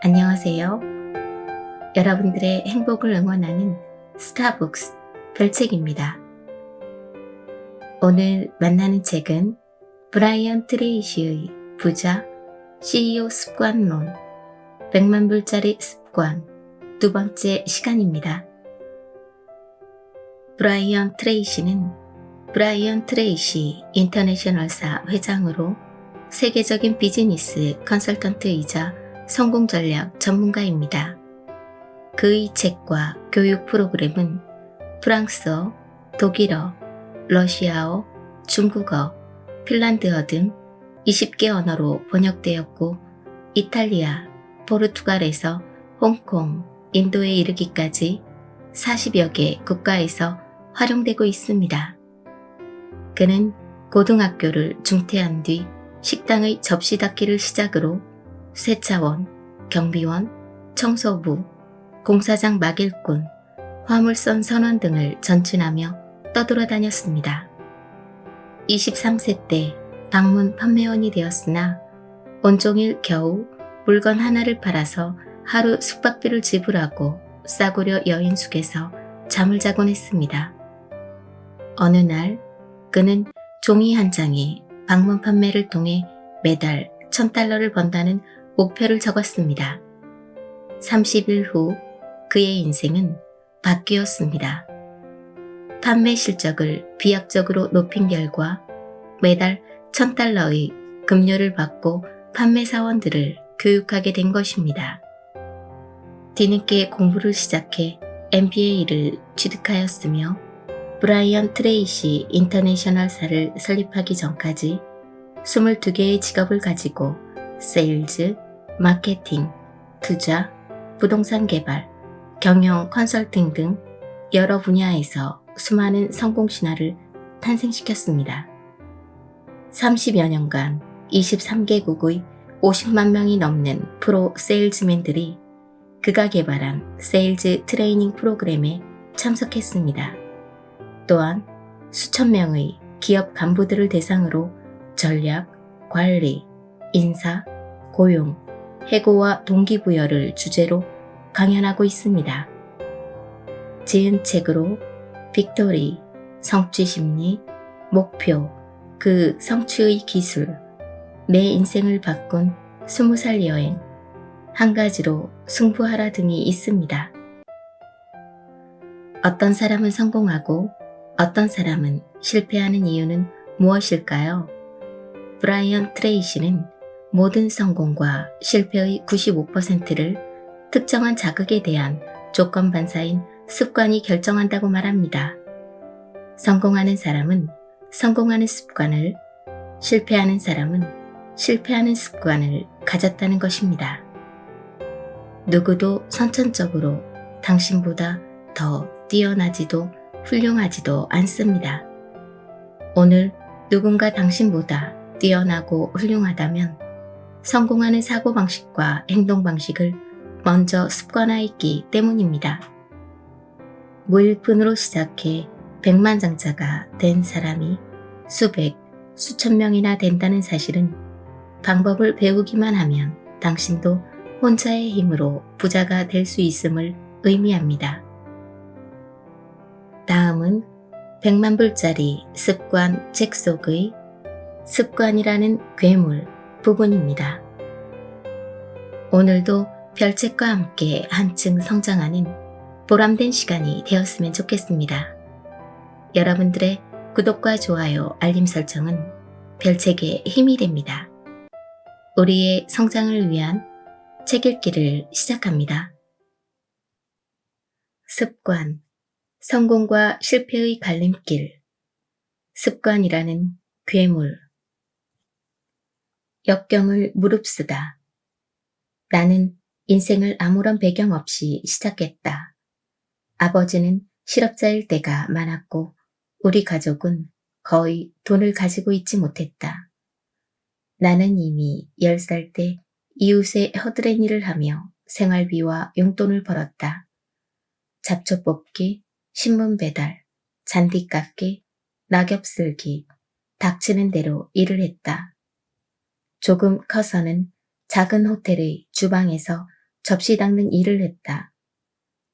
안녕하세요. 여러분들의 행복을 응원하는 스타북스 별책입니다. 오늘 만나는 책은 브라이언 트레이시의 부자 CEO 습관론 100만 불짜리 습관 두 번째 시간입니다. 브라이언 트레이시는 브라이언 트레이시 인터내셔널사 회장으로 세계적인 비즈니스 컨설턴트이자 성공 전략 전문가입니다. 그의 책과 교육 프로그램은 프랑스어, 독일어, 러시아어, 중국어, 핀란드어 등 20개 언어로 번역되었고 이탈리아, 포르투갈에서 홍콩, 인도에 이르기까지 40여 개 국가에서 활용되고 있습니다. 그는 고등학교를 중퇴한 뒤 식당의 접시 닦기를 시작으로 세차원, 경비원, 청소부, 공사장 막일꾼, 화물선 선원 등을 전진하며 떠돌아다녔습니다. 23세 때 방문 판매원이 되었으나 온종일 겨우 물건 하나를 팔아서 하루 숙박비를 지불하고 싸구려 여인숙에서 잠을 자곤 했습니다. 어느 날 그는 종이 한 장에 방문 판매를 통해 매달 $1,000를 번다는 목표를 적었습니다. 30일 후 그의 인생은 바뀌었습니다. 판매 실적을 비약적으로 높인 결과 매달 $1,000의 급료를 받고 판매 사원들을 교육하게 된 것입니다. 뒤늦게 공부를 시작해 MBA를 취득하였으며 브라이언 트레이시 인터내셔널사를 설립하기 전까지 22개의 직업을 가지고 세일즈, 마케팅, 투자, 부동산 개발, 경영 컨설팅 등 여러 분야에서 수많은 성공 신화를 탄생시켰습니다. 30여 년간 23개국의 50만 명이 넘는 프로 세일즈맨들이 그가 개발한 세일즈 트레이닝 프로그램에 참석했습니다. 또한 수천 명의 기업 간부들을 대상으로 전략, 관리, 인사, 고용, 해고와 동기부여를 주제로 강연하고 있습니다. 지은 책으로 빅토리, 성취심리, 목표, 그 성취의 기술, 내 인생을 바꾼 20살 여행, 한 가지로 승부하라 등이 있습니다. 어떤 사람은 성공하고 어떤 사람은 실패하는 이유는 무엇일까요? 브라이언 트레이시는 모든 성공과 실패의 95%를 특정한 자극에 대한 조건 반사인 습관이 결정한다고 말합니다. 성공하는 사람은 성공하는 습관을, 실패하는 사람은 실패하는 습관을 가졌다는 것입니다. 누구도 선천적으로 당신보다 더 뛰어나지도 훌륭하지도 않습니다. 오늘 누군가 당신보다 뛰어나고 훌륭하다면 성공하는 사고방식과 행동방식을 먼저 습관화했기 때문입니다. 무일푼으로 시작해 백만장자가 된 사람이 수백, 수천 명이나 된다는 사실은 방법을 배우기만 하면 당신도 혼자의 힘으로 부자가 될 수 있음을 의미합니다. 다음은 100만 불짜리 습관 책 속의 습관이라는 괴물 부분입니다. 오늘도 별책과 함께 한층 성장하는 보람된 시간이 되었으면 좋겠습니다. 여러분들의 구독과 좋아요, 알림 설정은 별책의 힘이 됩니다. 우리의 성장을 위한 책 읽기를 시작합니다. 습관, 성공과 실패의 갈림길, 습관이라는 괴물. 역경을 무릅쓰다. 나는 인생을 아무런 배경 없이 시작했다. 아버지는 실업자일 때가 많았고 우리 가족은 거의 돈을 가지고 있지 못했다. 나는 이미 10살 때 이웃의 허드렛 일을 하며 생활비와 용돈을 벌었다. 잡초 뽑기, 신문 배달, 잔디 깎기, 낙엽 쓸기, 닥치는 대로 일을 했다. 조금 커서는 작은 호텔의 주방에서 접시 닦는 일을 했다.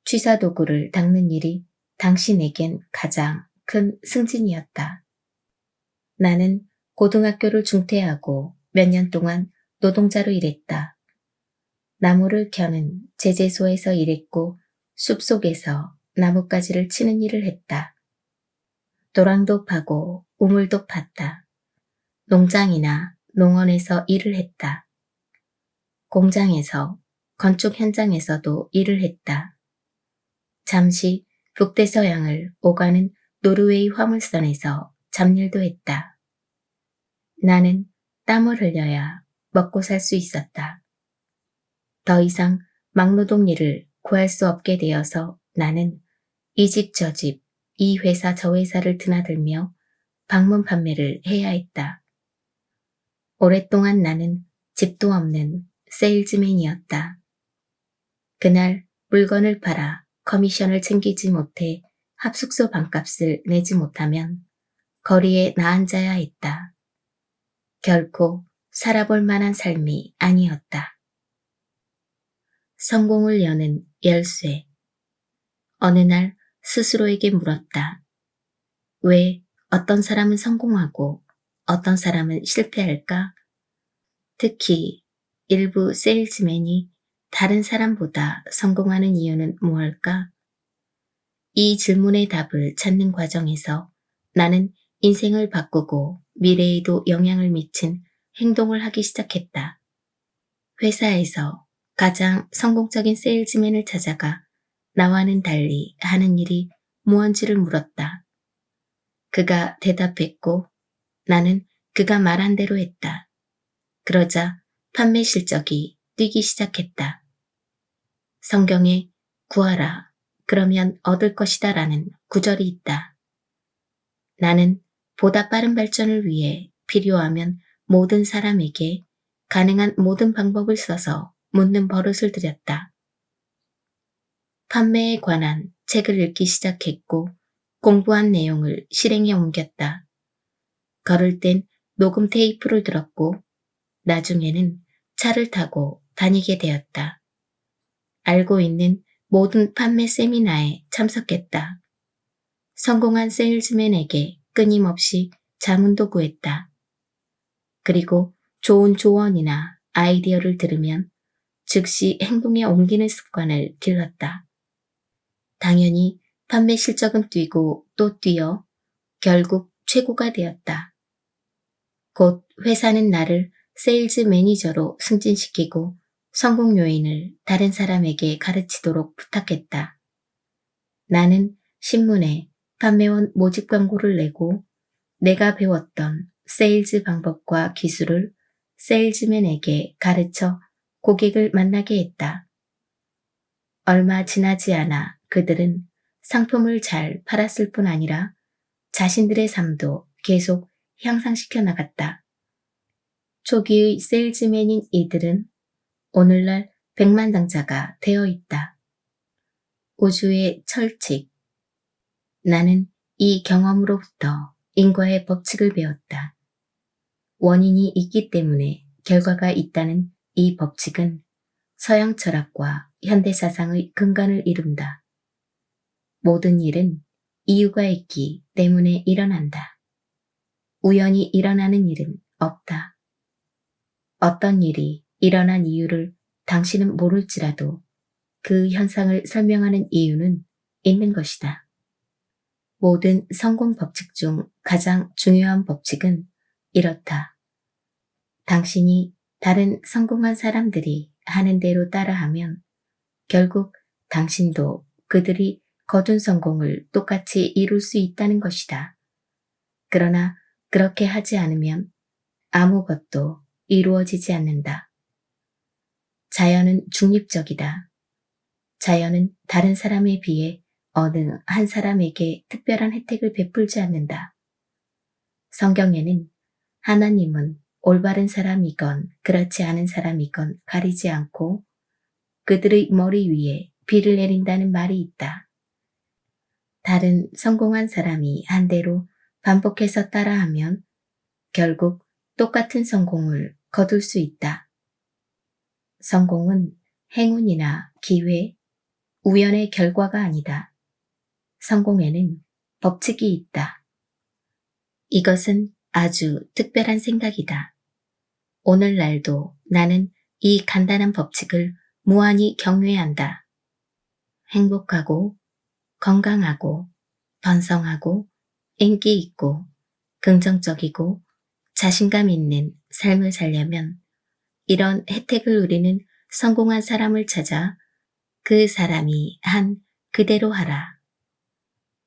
취사 도구를 닦는 일이 당신에겐 가장 큰 승진이었다. 나는 고등학교를 중퇴하고 몇 년 동안 노동자로 일했다. 나무를 켜는 제재소에서 일했고 숲속에서 나뭇가지를 치는 일을 했다. 도랑도 파고 우물도 팠다. 농장이나 농원에서 일을 했다. 공장에서, 건축 현장에서도 일을 했다. 잠시 북대서양을 오가는 노르웨이 화물선에서 잡일도 했다. 나는 땀을 흘려야 먹고 살 수 있었다. 더 이상 막노동 일을 구할 수 없게 되어서 나는 이 집 저 집, 이 회사 저 회사를 드나들며 방문 판매를 해야 했다. 오랫동안 나는 집도 없는 세일즈맨이었다. 그날 물건을 팔아 커미션을 챙기지 못해 합숙소 방값을 내지 못하면 거리에 나앉아야 했다. 결코 살아볼 만한 삶이 아니었다. 성공을 여는 열쇠. 어느 날 스스로에게 물었다. 왜 어떤 사람은 성공하고 어떤 사람은 실패할까? 특히 일부 세일즈맨이 다른 사람보다 성공하는 이유는 무엇일까? 이 질문의 답을 찾는 과정에서 나는 인생을 바꾸고 미래에도 영향을 미친 행동을 하기 시작했다. 회사에서 가장 성공적인 세일즈맨을 찾아가 나와는 달리 하는 일이 무언지를 물었다. 그가 대답했고 나는 그가 말한 대로 했다. 그러자 판매 실적이 뛰기 시작했다. 성경에 구하라, 그러면 얻을 것이다 라는 구절이 있다. 나는 보다 빠른 발전을 위해 필요하면 모든 사람에게 가능한 모든 방법을 써서 묻는 버릇을 들였다. 판매에 관한 책을 읽기 시작했고 공부한 내용을 실행에 옮겼다. 걸을 땐 녹음 테이프를 들었고 나중에는 차를 타고 다니게 되었다. 알고 있는 모든 판매 세미나에 참석했다. 성공한 세일즈맨에게 끊임없이 자문도 구했다. 그리고 좋은 조언이나 아이디어를 들으면 즉시 행동에 옮기는 습관을 길렀다. 당연히 판매 실적은 뛰고 또 뛰어 결국 최고가 되었다. 곧 회사는 나를 세일즈 매니저로 승진시키고 성공 요인을 다른 사람에게 가르치도록 부탁했다. 나는 신문에 판매원 모집 광고를 내고 내가 배웠던 세일즈 방법과 기술을 세일즈맨에게 가르쳐 고객을 만나게 했다. 얼마 지나지 않아 그들은 상품을 잘 팔았을 뿐 아니라 자신들의 삶도 계속 향상시켜 나갔다. 초기의 세일즈맨인 이들은 오늘날 백만장자가 되어 있다. 우주의 철칙. 나는 이 경험으로부터 인과의 법칙을 배웠다. 원인이 있기 때문에 결과가 있다는 이 법칙은 서양 철학과 현대 사상의 근간을 이룬다. 모든 일은 이유가 있기 때문에 일어난다. 우연히 일어나는 일은 없다. 어떤 일이 일어난 이유를 당신은 모를지라도 그 현상을 설명하는 이유는 있는 것이다. 모든 성공 법칙 중 가장 중요한 법칙은 이렇다. 당신이 다른 성공한 사람들이 하는 대로 따라하면 결국 당신도 그들이 거둔 성공을 똑같이 이룰 수 있다는 것이다. 그러나 그렇게 하지 않으면 아무것도 이루어지지 않는다. 자연은 중립적이다. 자연은 다른 사람에 비해 어느 한 사람에게 특별한 혜택을 베풀지 않는다. 성경에는 하나님은 올바른 사람이건 그렇지 않은 사람이건 가리지 않고 그들의 머리 위에 비를 내린다는 말이 있다. 다른 성공한 사람이 한 대로 반복해서 따라하면 결국 똑같은 성공을 거둘 수 있다. 성공은 행운이나 기회, 우연의 결과가 아니다. 성공에는 법칙이 있다. 이것은 아주 특별한 생각이다. 오늘날도 나는 이 간단한 법칙을 무한히 경외한다. 행복하고 건강하고 번성하고 인기 있고 긍정적이고 자신감 있는 삶을 살려면 이런 혜택을 누리는 성공한 사람을 찾아 그 사람이 한 그대로 하라.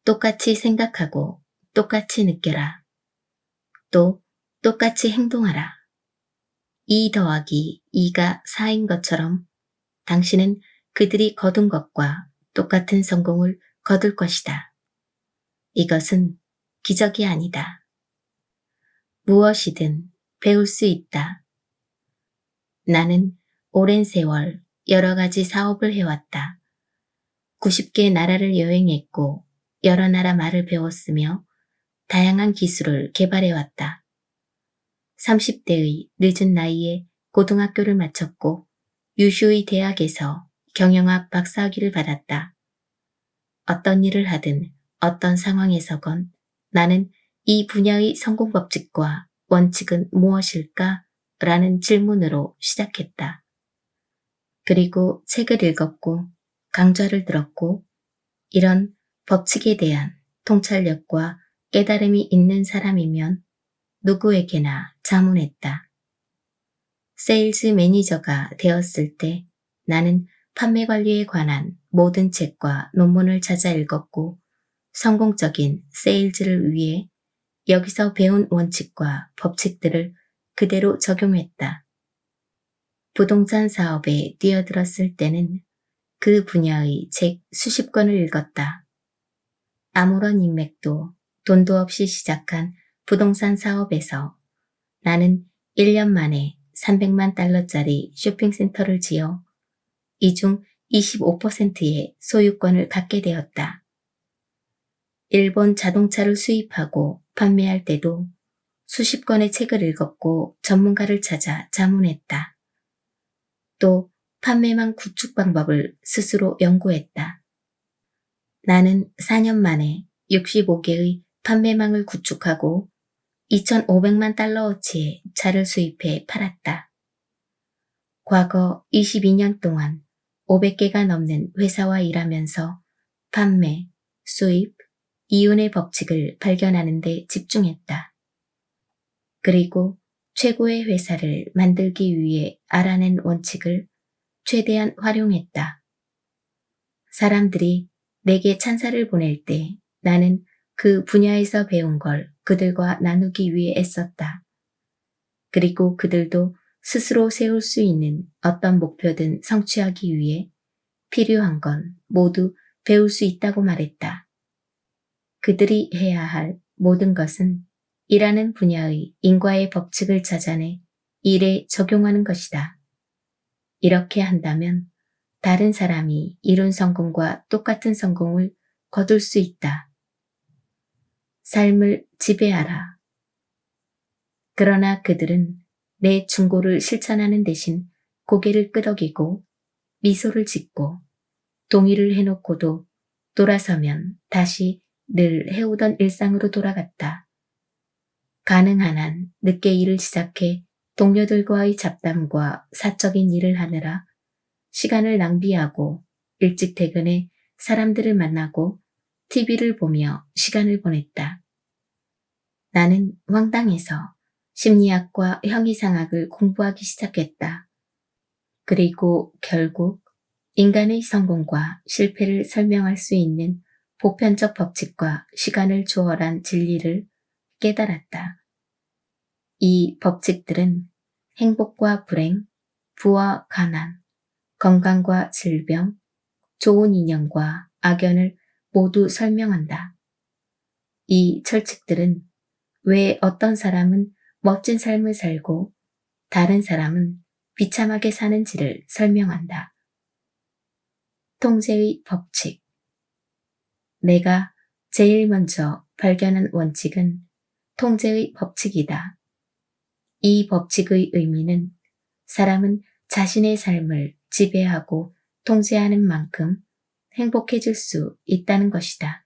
똑같이 생각하고 똑같이 느껴라. 또 똑같이 행동하라. 2 더하기 2가 4인 것처럼 당신은 그들이 거둔 것과 똑같은 성공을 거둘 것이다. 이것은 기적이 아니다. 무엇이든 배울 수 있다. 나는 오랜 세월 여러 가지 사업을 해왔다. 90개 나라를 여행했고 여러 나라 말을 배웠으며 다양한 기술을 개발해왔다. 30대의 늦은 나이에 고등학교를 마쳤고 유슈의 대학에서 경영학 박사학위를 받았다. 어떤 일을 하든 어떤 상황에서건 나는 이 분야의 성공 법칙과 원칙은 무엇일까? 라는 질문으로 시작했다. 그리고 책을 읽었고 강좌를 들었고 이런 법칙에 대한 통찰력과 깨달음이 있는 사람이면 누구에게나 자문했다. 세일즈 매니저가 되었을 때 나는 판매 관리에 관한 모든 책과 논문을 찾아 읽었고 성공적인 세일즈를 위해 여기서 배운 원칙과 법칙들을 그대로 적용했다. 부동산 사업에 뛰어들었을 때는 그 분야의 책 수십 권을 읽었다. 아무런 인맥도 돈도 없이 시작한 부동산 사업에서 나는 1년 만에 300만 달러짜리 쇼핑센터를 지어 이 중 25%의 소유권을 갖게 되었다. 일본 자동차를 수입하고 판매할 때도 수십 권의 책을 읽었고 전문가를 찾아 자문했다. 또 판매망 구축 방법을 스스로 연구했다. 나는 4년 만에 65개의 판매망을 구축하고 2,500만 달러어치의 차를 수입해 팔았다. 과거 22년 동안 500개가 넘는 회사와 일하면서 판매, 수입, 이윤의 법칙을 발견하는 데 집중했다. 그리고 최고의 회사를 만들기 위해 알아낸 원칙을 최대한 활용했다. 사람들이 내게 찬사를 보낼 때 나는 그 분야에서 배운 걸 그들과 나누기 위해 애썼다. 그리고 그들도 스스로 세울 수 있는 어떤 목표든 성취하기 위해 필요한 건 모두 배울 수 있다고 말했다. 그들이 해야 할 모든 것은 일하는 분야의 인과의 법칙을 찾아내 일에 적용하는 것이다. 이렇게 한다면 다른 사람이 이룬 성공과 똑같은 성공을 거둘 수 있다. 삶을 지배하라. 그러나 그들은 내 충고를 실천하는 대신 고개를 끄덕이고 미소를 짓고 동의를 해놓고도 돌아서면 다시 늘 해오던 일상으로 돌아갔다. 가능한 한 늦게 일을 시작해 동료들과의 잡담과 사적인 일을 하느라 시간을 낭비하고 일찍 퇴근해 사람들을 만나고 TV를 보며 시간을 보냈다. 나는 황당해서 심리학과 형이상학을 공부하기 시작했다. 그리고 결국 인간의 성공과 실패를 설명할 수 있는 보편적 법칙과 시간을 초월한 진리를 깨달았다. 이 법칙들은 행복과 불행, 부와 가난, 건강과 질병, 좋은 인연과 악연을 모두 설명한다. 이 철칙들은 왜 어떤 사람은 멋진 삶을 살고 다른 사람은 비참하게 사는지를 설명한다. 통제의 법칙. 내가 제일 먼저 발견한 원칙은 통제의 법칙이다. 이 법칙의 의미는 사람은 자신의 삶을 지배하고 통제하는 만큼 행복해질 수 있다는 것이다.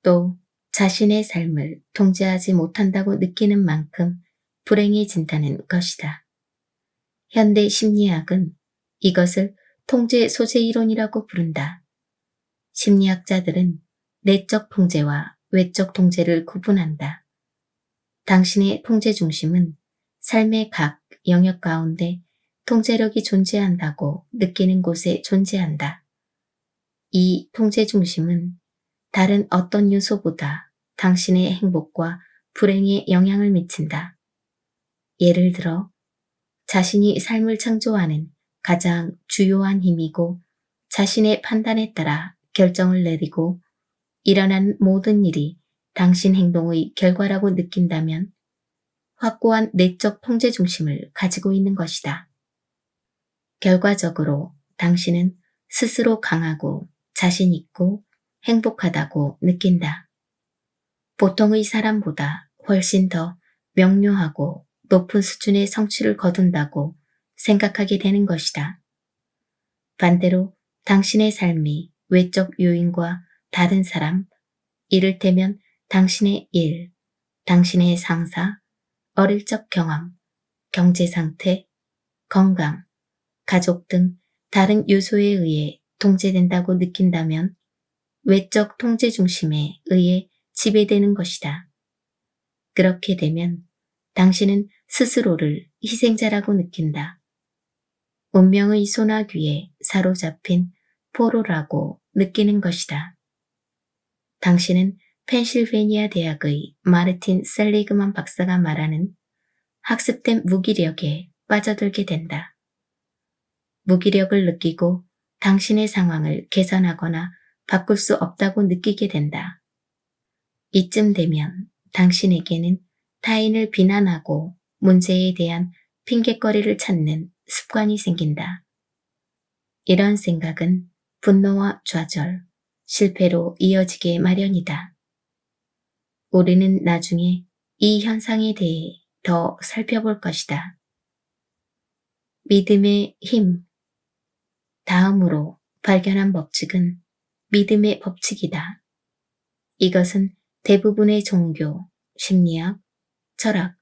또 자신의 삶을 통제하지 못한다고 느끼는 만큼 불행해진다는 것이다. 현대 심리학은 이것을 통제 소재 이론이라고 부른다. 심리학자들은 내적 통제와 외적 통제를 구분한다. 당신의 통제 중심은 삶의 각 영역 가운데 통제력이 존재한다고 느끼는 곳에 존재한다. 이 통제 중심은 다른 어떤 요소보다 당신의 행복과 불행에 영향을 미친다. 예를 들어 자신이 삶을 창조하는 가장 주요한 힘이고 자신의 판단에 따라 결정을 내리고 일어난 모든 일이 당신 행동의 결과라고 느낀다면 확고한 내적 통제 중심을 가지고 있는 것이다. 결과적으로 당신은 스스로 강하고 자신 있고 행복하다고 느낀다. 보통의 사람보다 훨씬 더 명료하고 높은 수준의 성취를 거둔다고 생각하게 되는 것이다. 반대로 당신의 삶이 외적 요인과 다른 사람, 이를테면 당신의 일, 당신의 상사, 어릴 적 경험, 경제 상태, 건강, 가족 등 다른 요소에 의해 통제된다고 느낀다면 외적 통제 중심에 의해 지배되는 것이다. 그렇게 되면 당신은 스스로를 희생자라고 느낀다. 운명의 소나귀에 사로잡힌 포로라고 느끼는 것이다. 당신은 펜실베니아 대학의 마르틴 셀리그만 박사가 말하는 학습된 무기력에 빠져들게 된다. 무기력을 느끼고 당신의 상황을 개선하거나 바꿀 수 없다고 느끼게 된다. 이쯤 되면 당신에게는 타인을 비난하고 문제에 대한 핑곗거리를 찾는 습관이 생긴다. 이런 생각은 분노와 좌절, 실패로 이어지게 마련이다. 우리는 나중에 이 현상에 대해 더 살펴볼 것이다. 믿음의 힘. 다음으로 발견한 법칙은 믿음의 법칙이다. 이것은 대부분의 종교, 심리학, 철학,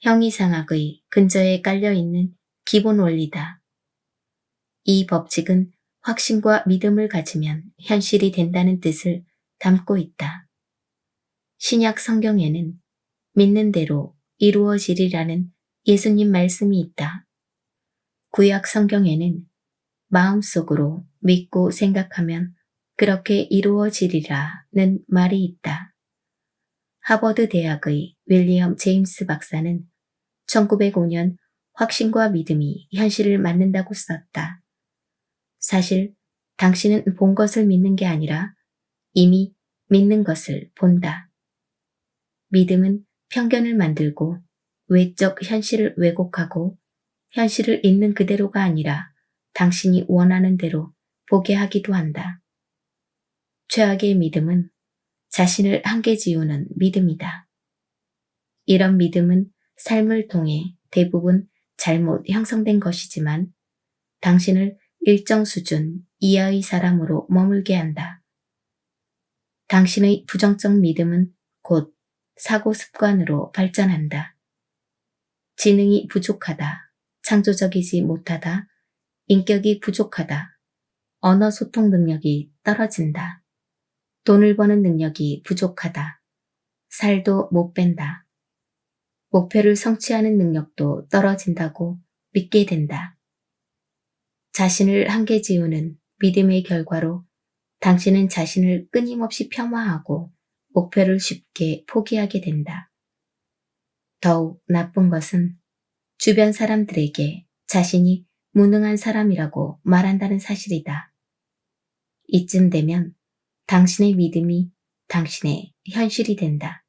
형이상학의 근저에 깔려있는 기본 원리다. 이 법칙은 확신과 믿음을 가지면 현실이 된다는 뜻을 담고 있다. 신약 성경에는 믿는 대로 이루어지리라는 예수님 말씀이 있다. 구약 성경에는 마음속으로 믿고 생각하면 그렇게 이루어지리라는 말이 있다. 하버드 대학의 윌리엄 제임스 박사는 1905년 확신과 믿음이 현실을 만든다고 썼다. 사실 당신은 본 것을 믿는 게 아니라 이미 믿는 것을 본다. 믿음은 편견을 만들고 외적 현실을 왜곡하고 현실을 있는 그대로가 아니라 당신이 원하는 대로 보게 하기도 한다. 최악의 믿음은 자신을 한계 지우는 믿음이다. 이런 믿음은 삶을 통해 대부분 잘못 형성된 것이지만 당신을 일정 수준 이하의 사람으로 머물게 한다. 당신의 부정적 믿음은 곧 사고 습관으로 발전한다. 지능이 부족하다, 창조적이지 못하다, 인격이 부족하다, 언어 소통 능력이 떨어진다, 돈을 버는 능력이 부족하다, 살도 못 뺀다, 목표를 성취하는 능력도 떨어진다고 믿게 된다. 자신을 한계 지우는 믿음의 결과로 당신은 자신을 끊임없이 폄하하고 목표를 쉽게 포기하게 된다. 더욱 나쁜 것은 주변 사람들에게 자신이 무능한 사람이라고 말한다는 사실이다. 이쯤 되면 당신의 믿음이 당신의 현실이 된다.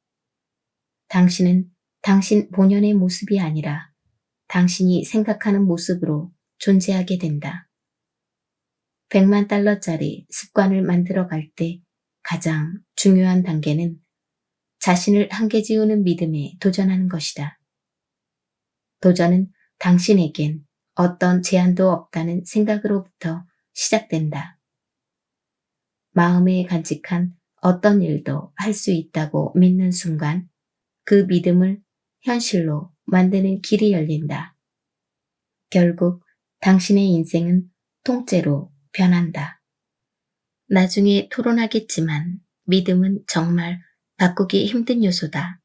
당신은 당신 본연의 모습이 아니라 당신이 생각하는 모습으로 존재하게 된다. $1,000,000짜리 습관을 만들어갈 때 가장 중요한 단계는 자신을 한계 지우는 믿음에 도전하는 것이다. 도전은 당신에겐 어떤 제한도 없다는 생각으로부터 시작된다. 마음에 간직한 어떤 일도 할 수 있다고 믿는 순간 그 믿음을 현실로 만드는 길이 열린다. 결국 당신의 인생은 통째로 변한다. 나중에 토론하겠지만 믿음은 정말 바꾸기 힘든 요소다.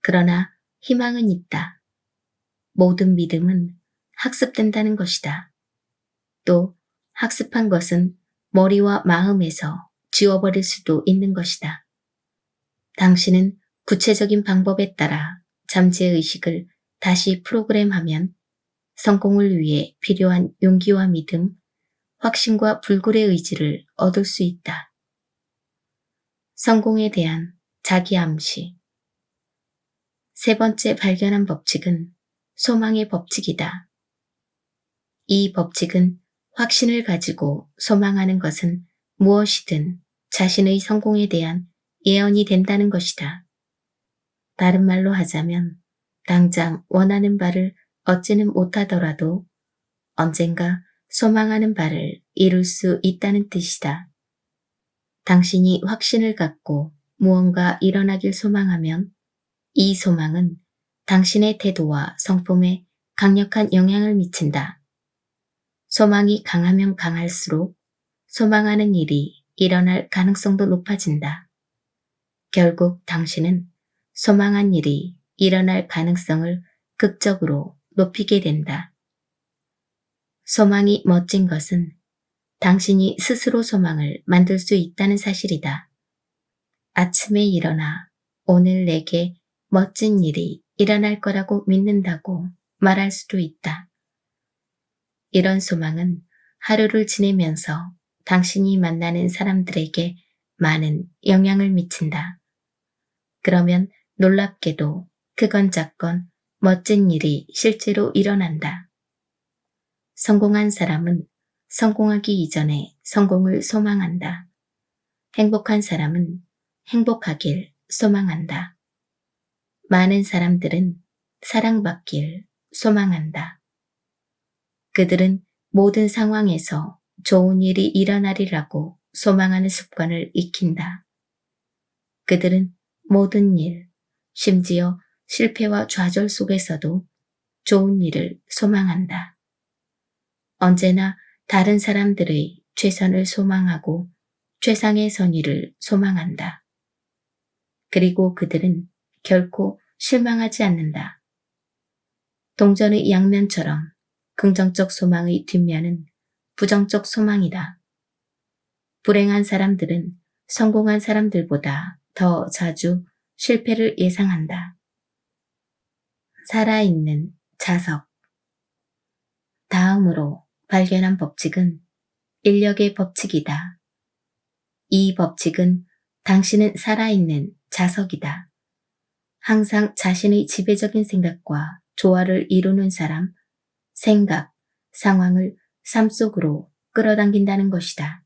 그러나 희망은 있다. 모든 믿음은 학습된다는 것이다. 또 학습한 것은 머리와 마음에서 지워버릴 수도 있는 것이다. 당신은 구체적인 방법에 따라 잠재의식을 다시 프로그램하면 성공을 위해 필요한 용기와 믿음, 확신과 불굴의 의지를 얻을 수 있다. 성공에 대한 자기 암시. 세 번째 발견한 법칙은 소망의 법칙이다. 이 법칙은 확신을 가지고 소망하는 것은 무엇이든 자신의 성공에 대한 예언이 된다는 것이다. 다른 말로 하자면 당장 원하는 바를 얻지는 못하더라도 언젠가 소망하는 바를 이룰 수 있다는 뜻이다. 당신이 확신을 갖고 무언가 일어나길 소망하면 이 소망은 당신의 태도와 성품에 강력한 영향을 미친다. 소망이 강하면 강할수록 소망하는 일이 일어날 가능성도 높아진다. 결국 당신은 소망한 일이 일어날 가능성을 극적으로 높이게 된다. 소망이 멋진 것은 당신이 스스로 소망을 만들 수 있다는 사실이다. 아침에 일어나 오늘 내게 멋진 일이 일어날 거라고 믿는다고 말할 수도 있다. 이런 소망은 하루를 지내면서 당신이 만나는 사람들에게 많은 영향을 미친다. 그러면 놀랍게도 크건 작건 멋진 일이 실제로 일어난다. 성공한 사람은 성공하기 이전에 성공을 소망한다. 행복한 사람은 행복하길 소망한다. 많은 사람들은 사랑받길 소망한다. 그들은 모든 상황에서 좋은 일이 일어나리라고 소망하는 습관을 익힌다. 그들은 모든 일, 심지어 실패와 좌절 속에서도 좋은 일을 소망한다. 언제나 다른 사람들의 최선을 소망하고 최상의 선의를 소망한다. 그리고 그들은 결코 실망하지 않는다. 동전의 양면처럼 긍정적 소망의 뒷면은 부정적 소망이다. 불행한 사람들은 성공한 사람들보다 더 자주 실패를 예상한다. 살아있는 자석. 다음으로 발견한 법칙은 인력의 법칙이다. 이 법칙은 당신은 살아있는 자석이다. 항상 자신의 지배적인 생각과 조화를 이루는 사람, 생각, 상황을 삶 속으로 끌어당긴다는 것이다.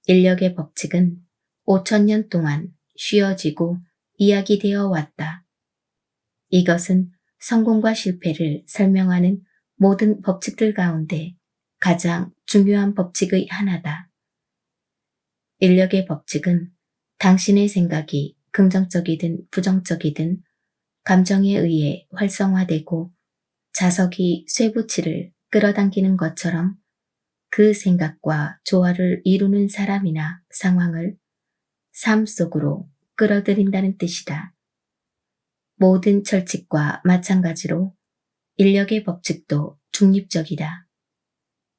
인력의 법칙은 5,000년 동안 쉬어지고 이야기되어 왔다. 이것은 성공과 실패를 설명하는 모든 법칙들 가운데 가장 중요한 법칙의 하나다. 인력의 법칙은 당신의 생각이 긍정적이든 부정적이든 감정에 의해 활성화되고 자석이 쇠붙이를 끌어당기는 것처럼 그 생각과 조화를 이루는 사람이나 상황을 삶 속으로 끌어들인다는 뜻이다. 모든 철칙과 마찬가지로 인력의 법칙도 중립적이다.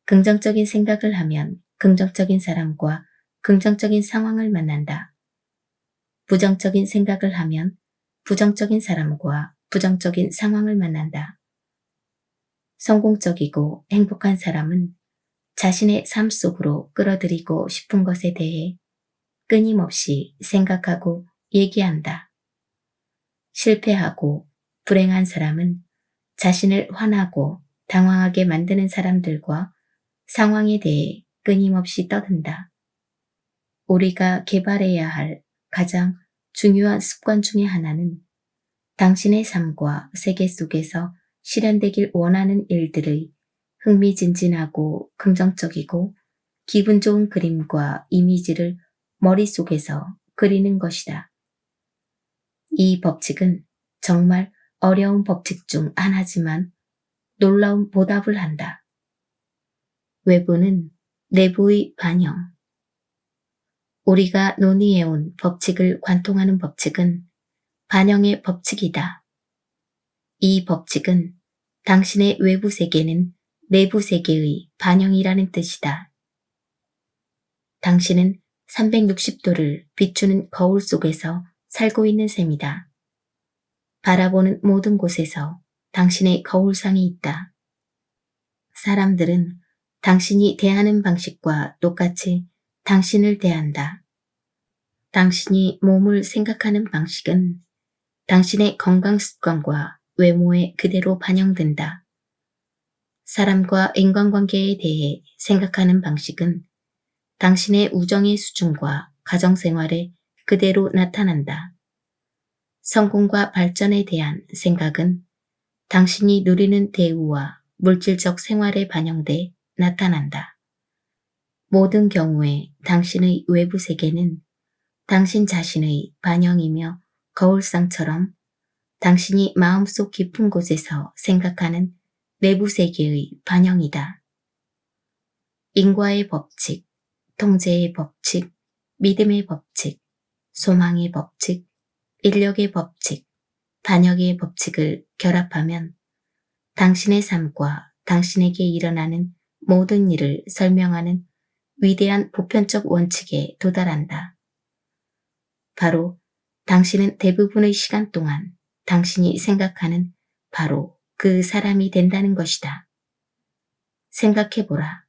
긍정적인 생각을 하면 긍정적인 사람과 긍정적인 상황을 만난다. 부정적인 생각을 하면 부정적인 사람과 부정적인 상황을 만난다. 성공적이고 행복한 사람은 자신의 삶 속으로 끌어들이고 싶은 것에 대해 끊임없이 생각하고 얘기한다. 실패하고 불행한 사람은 자신을 화나고 당황하게 만드는 사람들과 상황에 대해 끊임없이 떠든다. 우리가 개발해야 할 가장 중요한 습관 중의 하나는 당신의 삶과 세계 속에서 실현되길 원하는 일들의 흥미진진하고 긍정적이고 기분 좋은 그림과 이미지를 머릿속에서 그리는 것이다. 이 법칙은 정말 어려운 법칙 중 하나지만 놀라운 보답을 한다. 외부는 내부의 반영. 우리가 논의해온 법칙을 관통하는 법칙은 반영의 법칙이다. 이 법칙은 당신의 외부 세계는 내부 세계의 반영이라는 뜻이다. 당신은 360도를 비추는 거울 속에서 살고 있는 셈이다. 바라보는 모든 곳에서 당신의 거울상이 있다. 사람들은 당신이 대하는 방식과 똑같이 당신을 대한다. 당신이 몸을 생각하는 방식은 당신의 건강 습관과 외모에 그대로 반영된다. 사람과 인간관계에 대해 생각하는 방식은 당신의 우정의 수준과 가정생활에 그대로 나타난다. 성공과 발전에 대한 생각은 당신이 누리는 대우와 물질적 생활에 반영돼 나타난다. 모든 경우에 당신의 외부 세계는 당신 자신의 반영이며 거울상처럼 당신이 마음속 깊은 곳에서 생각하는 내부 세계의 반영이다. 인과의 법칙, 통제의 법칙, 믿음의 법칙, 소망의 법칙, 인력의 법칙, 반역의 법칙을 결합하면 당신의 삶과 당신에게 일어나는 모든 일을 설명하는 위대한 보편적 원칙에 도달한다. 바로 당신은 대부분의 시간 동안 당신이 생각하는 바로 그 사람이 된다는 것이다. 생각해보라.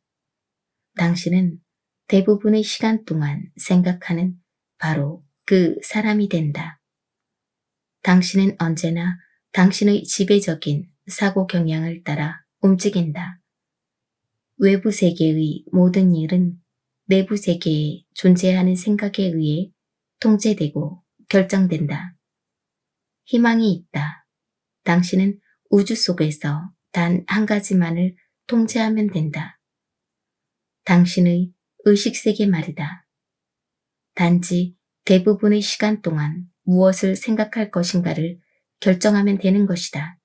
당신은 대부분의 시간 동안 생각하는 바로 그 사람이 된다. 당신은 언제나 당신의 지배적인 사고 경향을 따라 움직인다. 외부 세계의 모든 일은 내부 세계에 존재하는 생각에 의해 통제되고 결정된다. 희망이 있다. 당신은 우주 속에서 단 한 가지만을 통제하면 된다. 당신의 의식세계 말이다. 단지 대부분의 시간 동안 무엇을 생각할 것인가를 결정하면 되는 것이다.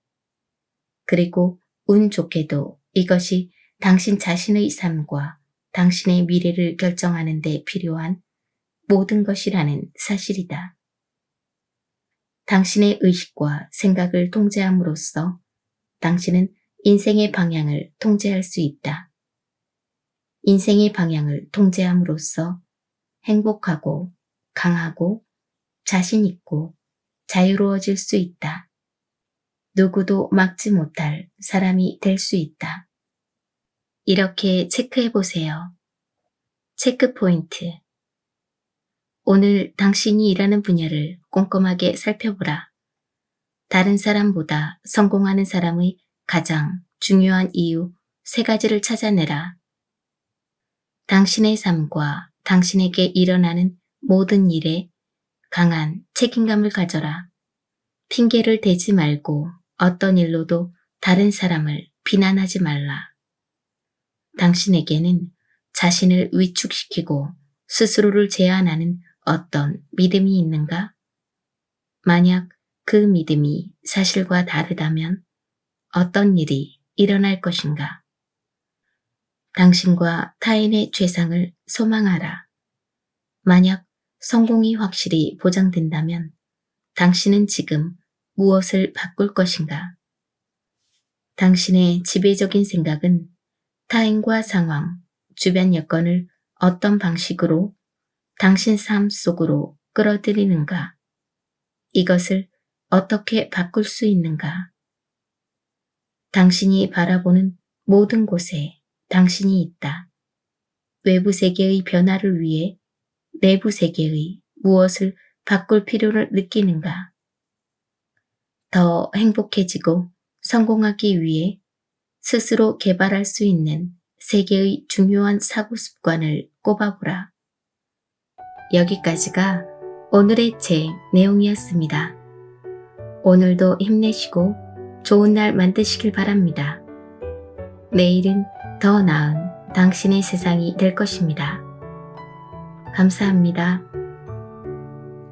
그리고 운 좋게도 이것이 당신 자신의 삶과 당신의 미래를 결정하는 데 필요한 모든 것이라는 사실이다. 당신의 의식과 생각을 통제함으로써 당신은 인생의 방향을 통제할 수 있다. 인생의 방향을 통제함으로써 행복하고 강하고 자신 있고 자유로워질 수 있다. 누구도 막지 못할 사람이 될 수 있다. 이렇게 체크해 보세요. 체크 포인트. 오늘 당신이 일하는 분야를 꼼꼼하게 살펴보라. 다른 사람보다 성공하는 사람의 가장 중요한 이유 3가지를 찾아내라. 당신의 삶과 당신에게 일어나는 모든 일에 강한 책임감을 가져라. 핑계를 대지 말고 어떤 일로도 다른 사람을 비난하지 말라. 당신에게는 자신을 위축시키고 스스로를 제한하는 어떤 믿음이 있는가? 만약 그 믿음이 사실과 다르다면 어떤 일이 일어날 것인가? 당신과 타인의 죄상을 소망하라. 만약 성공이 확실히 보장된다면 당신은 지금 무엇을 바꿀 것인가? 당신의 지배적인 생각은 타인과 상황, 주변 여건을 어떤 방식으로 당신 삶 속으로 끌어들이는가? 이것을 어떻게 바꿀 수 있는가? 당신이 바라보는 모든 곳에 당신이 있다. 외부 세계의 변화를 위해 내부 세계의 무엇을 바꿀 필요를 느끼는가? 더 행복해지고 성공하기 위해 스스로 개발할 수 있는 세계의 중요한 사고 습관을 꼽아보라. 여기까지가 오늘의 제 내용이었습니다. 오늘도 힘내시고 좋은 날 만드시길 바랍니다. 내일은 더 나은 당신의 세상이 될 것입니다. 감사합니다.